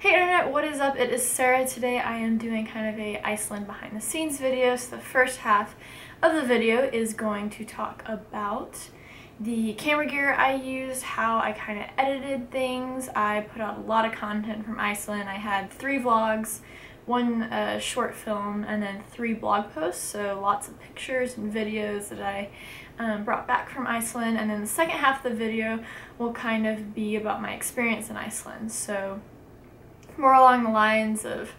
Hey internet, what is up? It is Sarah. Today I am doing kind of a Iceland behind the scenes video. So the first half of the video is going to talk about the camera gear I used, how I kind of edited things. I put out a lot of content from Iceland. I had 3 vlogs, 1 short film, and then 3 blog posts, so lots of pictures and videos that I brought back from Iceland. And then the second half of the video will kind of be about my experience in Iceland, so more along the lines of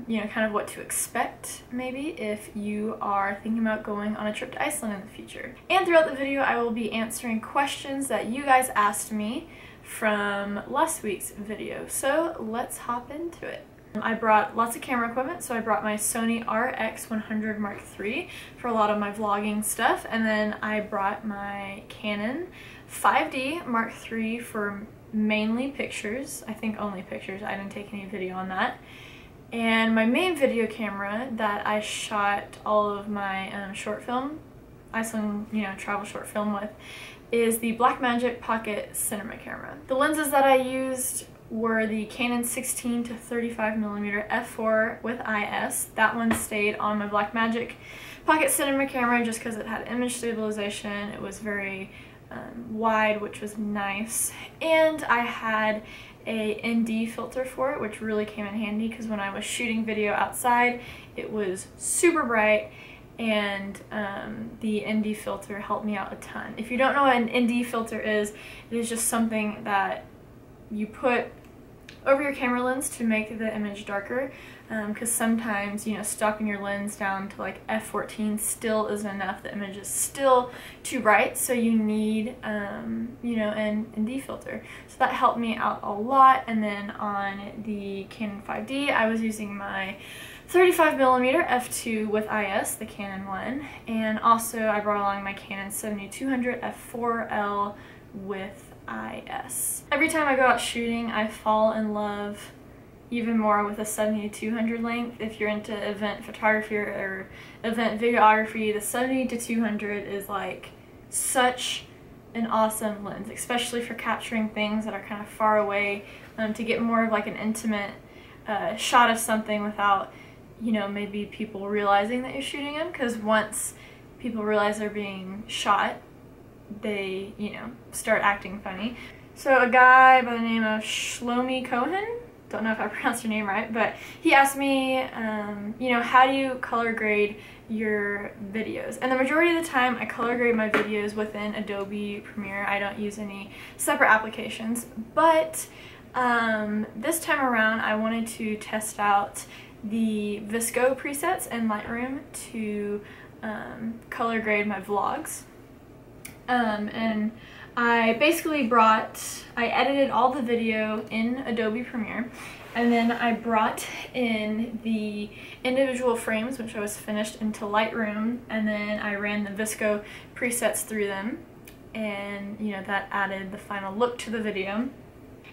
you know, kind of what to expect maybe if you are thinking about going on a trip to Iceland in the future. And throughout the video I will be answering questions that you guys asked me from last week's video, so let's hop into it. I brought lots of camera equipment, so I brought my Sony RX100 Mark III for a lot of my vlogging stuff, and then I brought my Canon 5D Mark III for mainly pictures. I think only pictures. I didn't take any video on that. And my main video camera that I shot all of my short film, Iceland, you know, travel short film with, is the Blackmagic Pocket Cinema camera. The lenses that I used were the Canon 16 to 35mm f4 with IS. That one stayed on my Blackmagic Pocket Cinema camera just because it had image stabilization. It was very wide, which was nice, and I had a ND filter for it, which really came in handy because when I was shooting video outside it was super bright, and the ND filter helped me out a ton. If you don't know what an ND filter is, it is just something that you put over your camera lens to make the image darker, because sometimes, you know, stopping your lens down to like f14 still isn't enough. The image is still too bright, so you need you know, an ND filter. So that helped me out a lot. And then on the Canon 5D I was using my 35mm f2 with IS, the Canon one, and also I brought along my Canon 7200 f4L with IS. Every time I go out shooting I fall in love even more with a 70-200 length. If you're into event photography or event videography, the 70-200 is like such an awesome lens, especially for capturing things that are kind of far away, to get more of like an intimate shot of something without, you know, maybe people realizing that you're shooting them, because once people realize they're being shot, they, you know, start acting funny. So a guy by the name of Shlomi Cohen, don't know if I pronounced your name right, but he asked me, you know, how do you color grade your videos? And the majority of the time I color grade my videos within Adobe Premiere. I don't use any separate applications, but this time around I wanted to test out the VSCO presets in Lightroom to color grade my vlogs. And I basically I edited all the video in Adobe Premiere, and then I brought in the individual frames, which I was finished, into Lightroom, and then I ran the VSCO presets through them, and, you know, that added the final look to the video.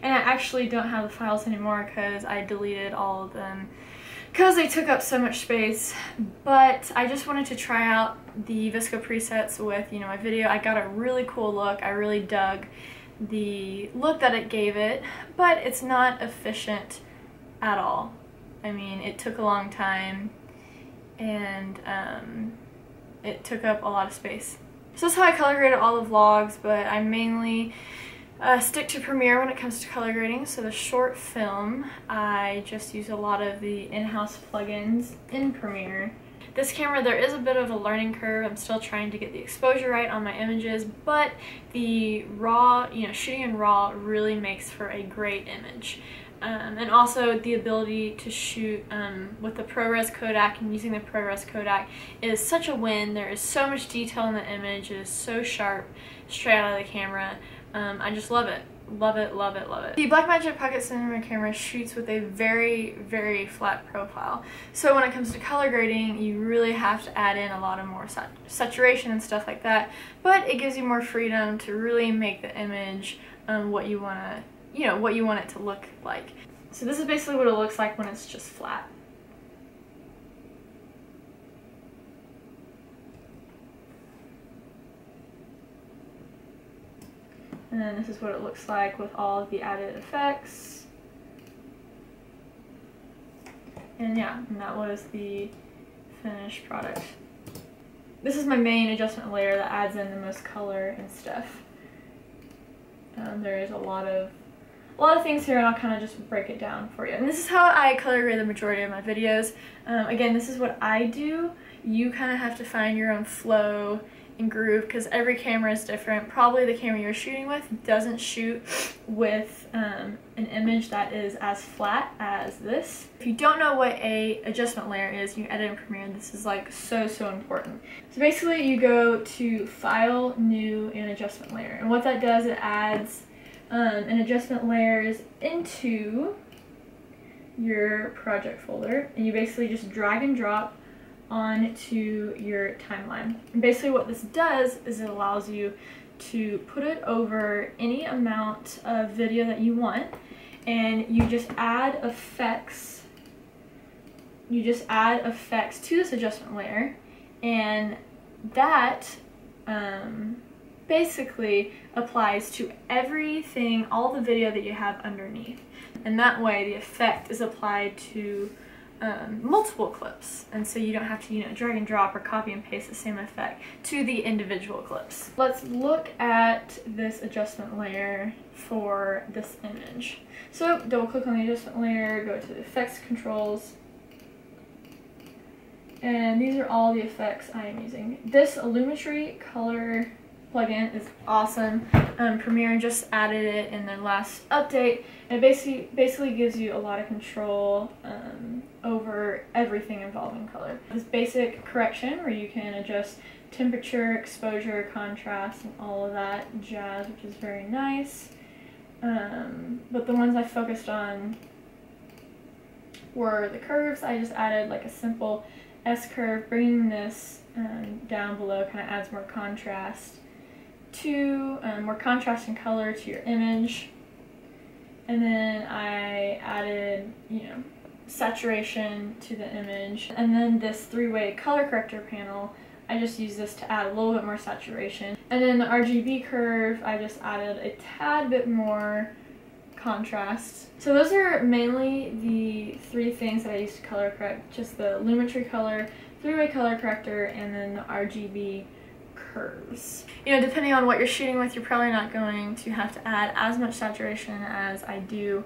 And I actually don't have the files anymore because I deleted all of them because they took up so much space, but I just wanted to try out the VSCO presets with, you know, my video. I got a really cool look. I really dug the look that it gave it, but it's not efficient at all. I mean, it took a long time, and it took up a lot of space. So that's how I color graded all the vlogs, but I mainly stick to Premiere when it comes to color grading. So the short film, I just use a lot of the in-house plugins in Premiere. This camera, there is a bit of a learning curve. I'm still trying to get the exposure right on my images, but the raw, you know, shooting in RAW really makes for a great image. And also the ability to shoot with the ProRes Kodak, and using the ProRes Kodak is such a win. There is so much detail in the image. It is so sharp straight out of the camera. I just love it. Love it, love it, love it. The Blackmagic Pocket Cinema camera shoots with a very, very flat profile. So when it comes to color grading, you really have to add in a lot of more saturation and stuff like that. But it gives you more freedom to really make the image what you want to, you know, what you want it to look like. So this is basically what it looks like when it's just flat. And then this is what it looks like with all of the added effects. And yeah, and that was the finished product. This is my main adjustment layer that adds in the most color and stuff. There is a lot of things here, and I'll kind of just break it down for you. And this is how I color grade the majority of my videos. Again, this is what I do. You kind of have to find your own flow and groove because every camera is different. Probably the camera you're shooting with doesn't shoot with an image that is as flat as this. If you don't know what a adjustment layer is, you edit in Premiere, this is like so important. So basically you go to File, New, and Adjustment Layer. And what that does, it adds an adjustment layers into your project folder, and you basically just drag and drop onto your timeline. And basically what this does is it allows you to put it over any amount of video that you want, and you just add effects. You just add effects to this adjustment layer, and that basically applies to everything, all the video that you have underneath. And that way the effect is applied to multiple clips, and so you don't have to, drag and drop or copy and paste the same effect to the individual clips. Let's look at this adjustment layer for this image. So double click on the adjustment layer, go to the effects controls, and these are all the effects I am using. This Illumetry color plugin is awesome. Premiere just added it in their last update, and it basically gives you a lot of control over everything involving color. This basic correction where you can adjust temperature, exposure, contrast, and all of that jazz, which is very nice. But the ones I focused on were the curves. I just added like a simple S-curve, bringing this down below kind of adds more contrast to more contrast and color to your image. And then I added, saturation to the image. And then this three-way color corrector panel, I just use this to add a little bit more saturation. And then the RGB curve, I just added a tad bit more contrast. So those are mainly the three things that I use to color correct, just the Lumetri color, three-way color corrector, and then the RGB curves. Depending on what you're shooting with, you're probably not going to have to add as much saturation as I do.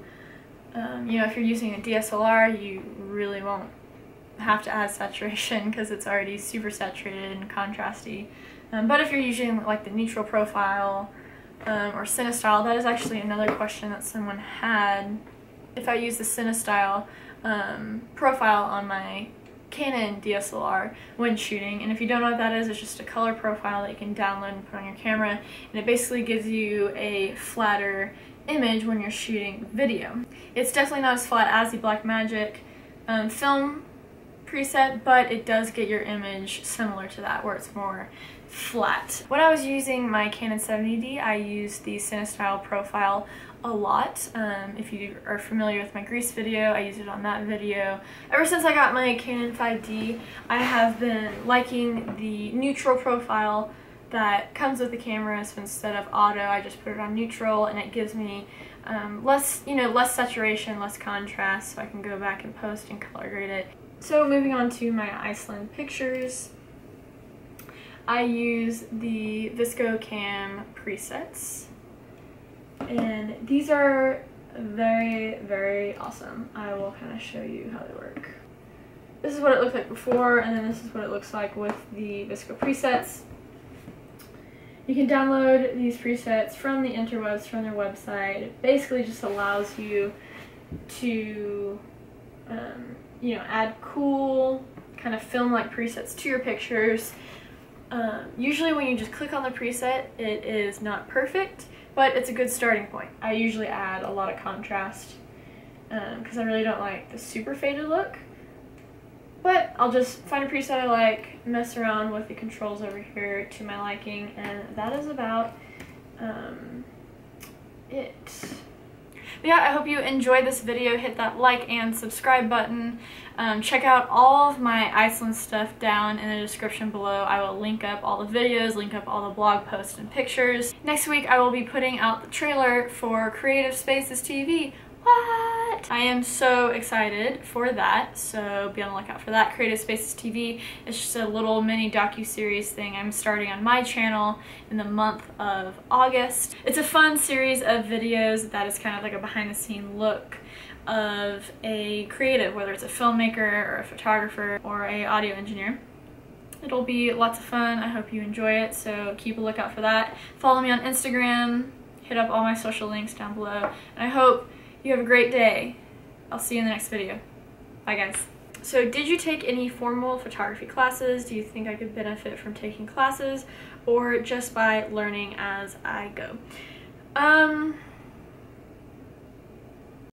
If you're using a DSLR, you really won't have to add saturation because it's already super saturated and contrasty. But if you're using like the neutral profile or CineStyle, that is actually another question that someone had. If I use the CineStyle profile on my Canon DSLR when shooting, and if you don't know what that is, it's just a color profile that you can download and put on your camera, and it basically gives you a flatter image when you're shooting video. It's definitely not as flat as the Blackmagic film preset, but it does get your image similar to that, where it's more flat. When I was using my Canon 70D, I used the CineStyle profile a lot. If you are familiar with my Grease video, I used it on that video. Ever since I got my Canon 5D, I have been liking the neutral profile that comes with the camera, so instead of auto, I just put it on neutral, and it gives me less saturation, less contrast, so I can go back and post and color grade it. So moving on to my Iceland pictures, I use the ViscoCam presets, and these are very awesome. I will kind of show you how they work. This is what it looked like before, and then this is what it looks like with the Visco presets. You can download these presets from the interwebs, from their website. It basically just allows you to add cool kind of film-like presets to your pictures. Usually when you just click on the preset, it is not perfect, but it's a good starting point. I usually add a lot of contrast because I really don't like the super faded look. But I'll just find a preset I like, mess around with the controls over here to my liking, and that is about it. But yeah, I hope you enjoyed this video. Hit that like and subscribe button. Check out all of my Iceland stuff down in the description below. I will link up all the videos, link up all the blog posts and pictures. Next week I will be putting out the trailer for Creative Spaces TV. What? I am so excited for that, so be on the lookout for that. Creative Spaces TV. It's just a little mini docu-series thing I'm starting on my channel in the month of August. It's a fun series of videos that is kind of like a behind-the-scene look of a creative, whether it's a filmmaker or a photographer or a audio engineer. It'll be lots of fun. I hope you enjoy it, so keep a lookout for that. Follow me on Instagram, hit up all my social links down below, and I hope you have a great day. I'll see you in the next video. Bye guys. So did you take any formal photography classes? Do you think I could benefit from taking classes or just by learning as I go?